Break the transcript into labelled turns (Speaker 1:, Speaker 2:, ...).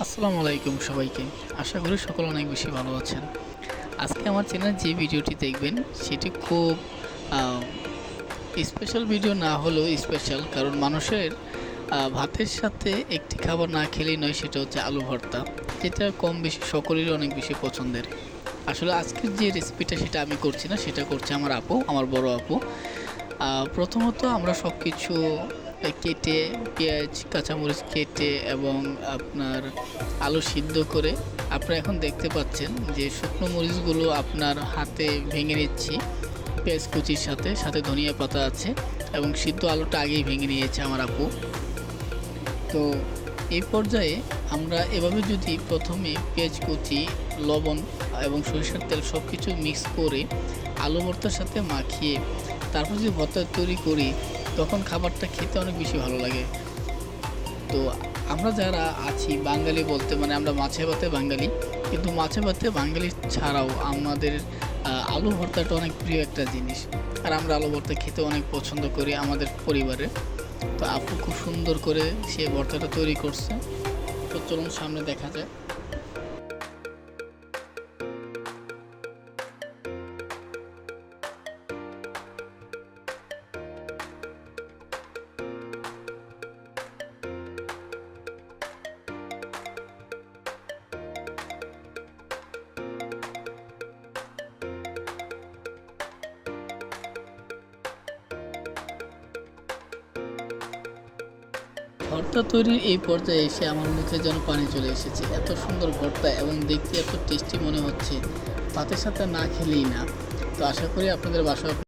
Speaker 1: আসসালামু আলাইকুম সবাইকে। আশা করি সকলে অনেক বেশি ভালো আছেন। আজকে আমার চ্যানেলে যে ভিডিওটি দেখবেন সেটি খুব আ স্পেশাল ভিডিও না হলেও স্পেশাল, কারণ মানুষের ভাতের সাথে একটি খাবার না খেলেই নয়, সেটা হচ্ছে আলু ভর্তা। যেটা কম বেশি সকলেরই অনেক বেশি পছন্দের। আসলে আজকের যে রেসিপিটা সেটা আমি করছি না, সেটা করছে আমার আপু, আমার বড় আপু। প্রথমত আমরা সবকিছু কেটে, পেঁয়াজ কাঁচামরিচ কেটে এবং আপনার আলু সিদ্ধ করে, আপনারা এখন দেখতে পাচ্ছেন যে শুকনো মরিচগুলো আপনার হাতে ভেঙে নিচ্ছি পেঁয়াজ কুচির সাথে, সাথে ধনিয়া পাতা আছে এবং সিদ্ধ আলুটা আগেই ভেঙে নিয়েছে আমার আপু। তো এই পর্যায়ে আমরা এভাবে যদি প্রথমে পেঁয়াজ কুচি, লবণ এবং সরিষার তেল সব কিছু মিক্স করে আলু ভর্তার সাথে মাখিয়ে তারপর যদি ভর্তা তৈরি করি, তখন খাবারটা খেতে অনেক বেশি ভালো লাগে। তো আমরা যারা আছি বাঙালি বলতে, মানে আমরা মাছে ভাতে বাঙালি, কিন্তু মাছে ভাতে বাঙালি ছাড়াও আমাদের আলু ভর্তাটা অনেক প্রিয় একটা জিনিস। আর আমরা আলু ভর্তা খেতে অনেক পছন্দ করি আমাদের পরিবারে। তো আপু খুব সুন্দর করে সে ভর্তাটা তৈরি করছে। তো চলুন সামনে দেখা যায়। ভর্তা তৈরির এই পর্যায়ে এসে আমার মুখে যেন পানি চলে এসেছে। এত সুন্দর ভর্তা এবং দেখতে এত টেস্টি মনে হচ্ছে, ভাতের সাথে না খেলেই না। তো আশা করি আপনাদের বাসায়